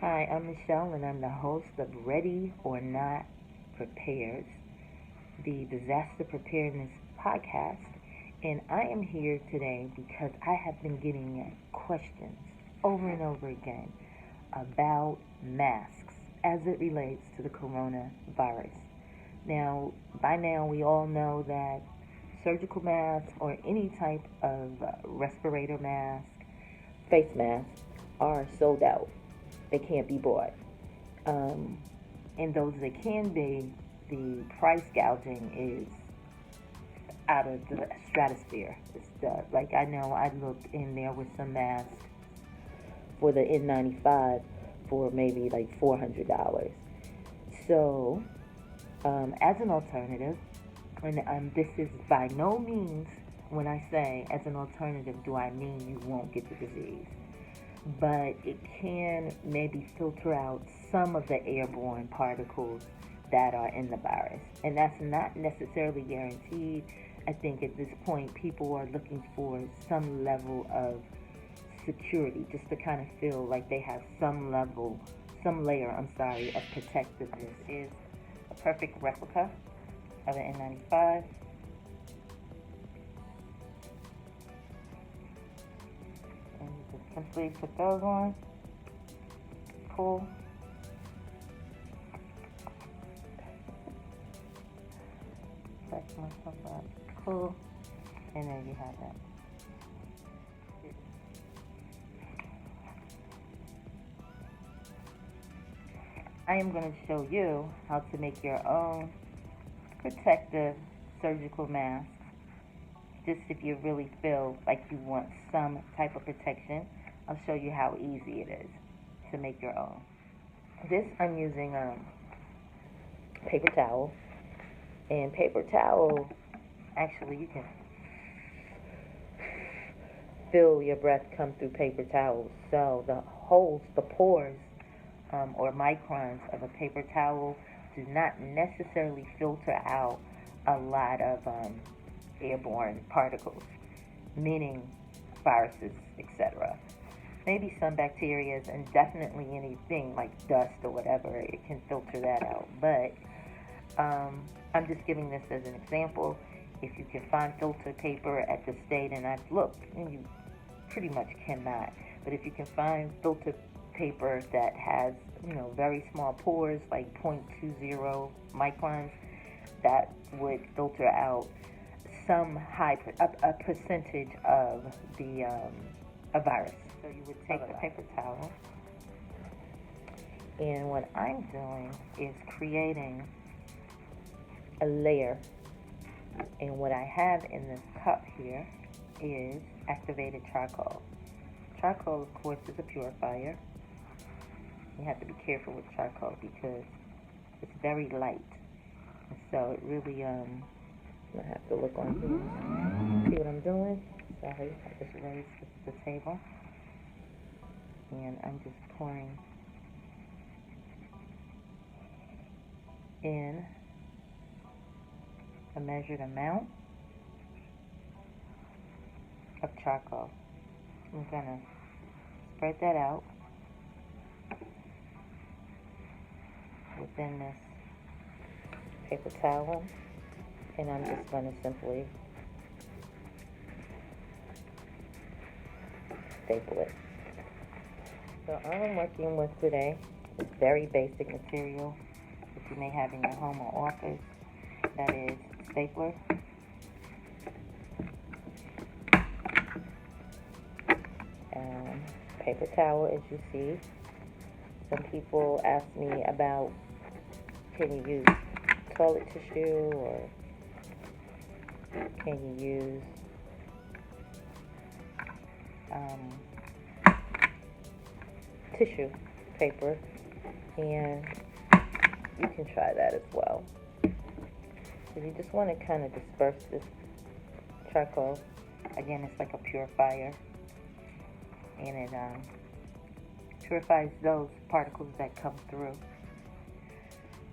Hi, I'm Michelle, and I'm the host of Ready or Not Prepared, the disaster preparedness podcast. And I am here today because I have been getting questions over and over again about masks as it relates to the coronavirus. By now, we all know that surgical masks or any type of respirator mask, face masks, are sold out. They can't be bought. Um, and those that can be, the price gouging is out of the stratosphere. Like I know I looked in there with some masks for the N95 for maybe like $400. So, as an alternative, and this is by no means, when I say as an alternative, do I mean you won't get the disease, but it can maybe filter out some of the airborne particles that are in the virus. And that's not necessarily guaranteed. I think at this point, people are looking for some level of security just to kind of feel like they have some layer, of protectiveness. Is a perfect replica of an N95. And you just simply put those on, pull, back myself up, pull, and there you have that. I am going to show you how to make your own protective surgical mask. Just if you really feel like you want some type of protection, I'll show you how easy it is to make your own. This I'm using paper towel, and paper towel, actually you can feel your breath come through paper towels. So the holes, the pores, or microns of a paper towel do not necessarily filter out a lot of airborne particles, meaning viruses, etc. Maybe some bacteria and definitely anything like dust or whatever, it can filter that out. But I'm just giving this as an example. If you can find filter paper at the state, and I've looked, and you pretty much cannot, but if you can find filter paper that has, very small pores, like 0.20 microns, that would filter out some a percentage of the a virus. So you would take the paper towel, and what I'm doing is creating a layer. And what I have in this cup here is activated charcoal. Charcoal, of course, is a purifier. You have to be careful with charcoal because it's very light. And so it really, I have to look on here. See what I'm doing? Sorry, I just raised the table. And I'm just pouring in a measured amount of charcoal. I'm going to spread that out within this paper towel, and I'm just going to simply staple it. So all I'm working with today is very basic material that you may have in your home or office. That is stapler, paper towel, as you see. Some people ask me about, can you use toilet tissue, or can you use tissue paper, and you can try that as well. So you just want to kind of disperse this charcoal. Again, it's like a purifier, and it purifies those particles that come through.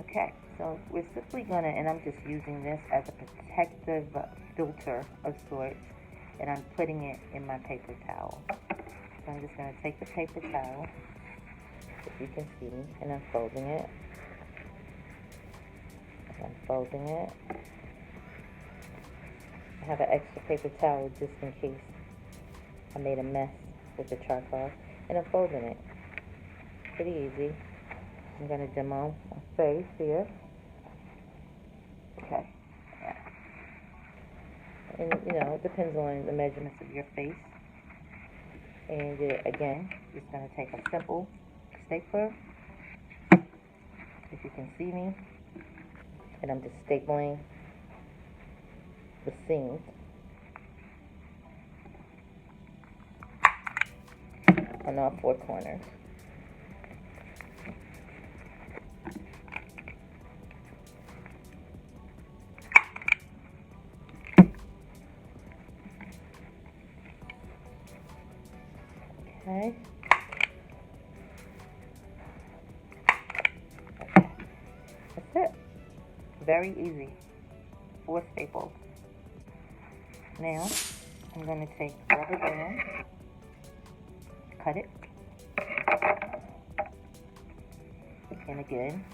Okay, so we're simply gonna, and I'm just using this as a protective filter of sorts, and I'm putting it in my paper towel. So I'm just gonna take the paper towel if you can see me, and I'm folding it. I have an extra paper towel just in case I made a mess with the charcoal, and I'm folding it. Pretty easy. I'm going to demo my face here. Okay. Yeah. And, it depends on the measurements of your face. And again, just going to take a simple stapler, if you can see me, and I'm just stapling the seams on all four corners. Okay. That's it. Very easy. 4 staples. Now, I'm going to take rubber band, cut it, and again,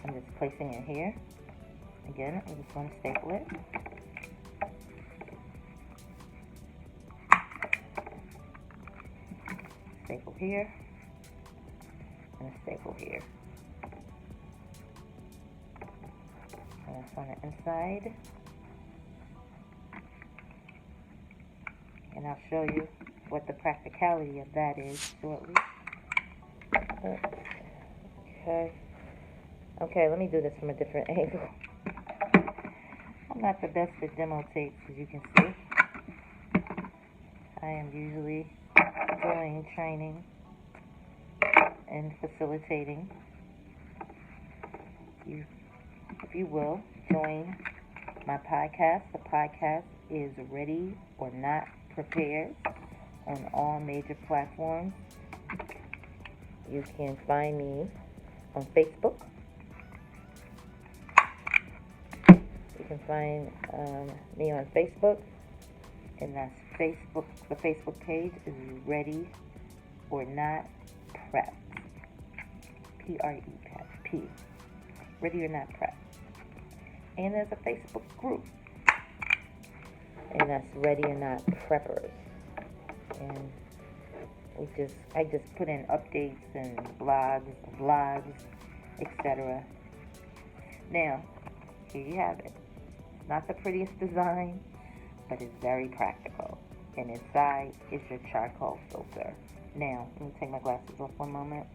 I'm just placing it here. Again, I'm just going to staple it. Staple here, and a staple here. And that's on the inside. And I'll show you what the practicality of that is shortly. Okay, let me do this from a different angle. I'm not the best at demo tapes, as you can see. I am usually doing training and facilitating. If you will, join my podcast. The podcast is Ready or Not Prepared on all major platforms. You can find me on Facebook. You can find me on Facebook, and that's Facebook. The Facebook page is Ready or Not Prep. P-R-E-P. Ready or Not Prep. And there's a Facebook group, and that's Ready or Not Preppers. And I just put in updates and vlogs, etc. Now, here you have it. It's not the prettiest design, but it's very practical. And inside is your charcoal filter. Now, let me take my glasses off one moment.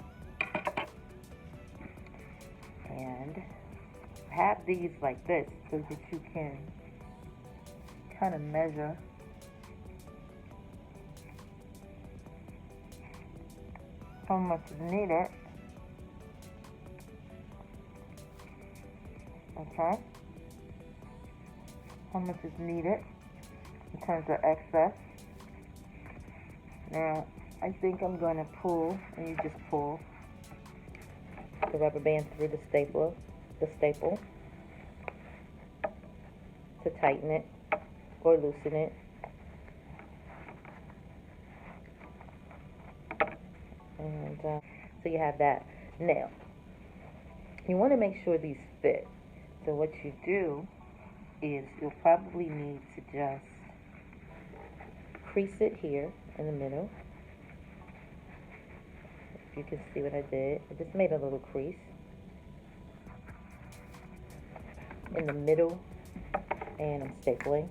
And have these like this so that you can kind of measure how much is needed. Okay? How much is needed in terms of excess. Now, I think I'm going to pull, and you just pull the rubber band through the staple to tighten it or loosen it. And so you have that. Now, you want to make sure these fit. So what you do is you'll probably need to just crease it here in the middle. If you can see what I did, I just made a little crease in the middle, and I'm stapling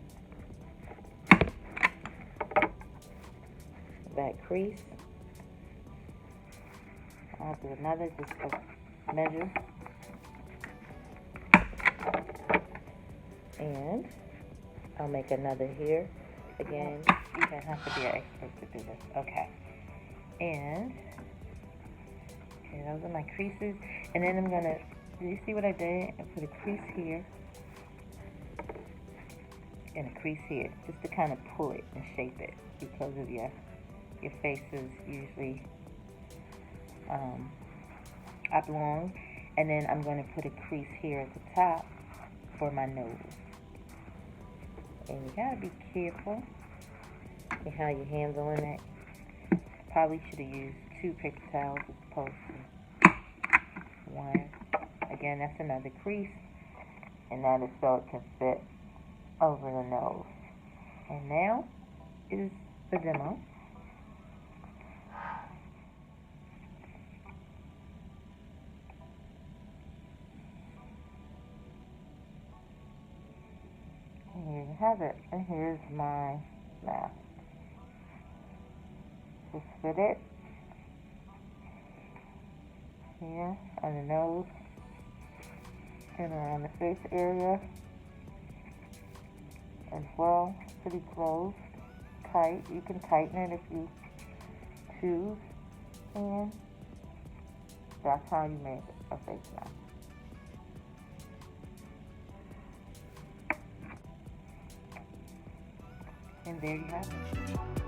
that crease. I'll do another just to measure. And I'll make another here. Again, you don't have to be an expert to do this. Okay. And okay, those are my creases. And then I'm gonna, do you see what I did? I put a crease here and a crease here, just to kind of pull it and shape it, because of your face is usually oblong. And then I'm going to put a crease here at the top for my nose. And you gotta be careful with how you handle it. Probably should have used 2 paper towels as opposed to 1. Again, that's another crease, and that is so it can fit over the nose. And now is the demo. And here you have it. And here's my mask. Just fit it here on the nose and around the face area as well. Pretty closed, tight. You can tighten it if you choose, and that's how you make a face mask. And there you have it.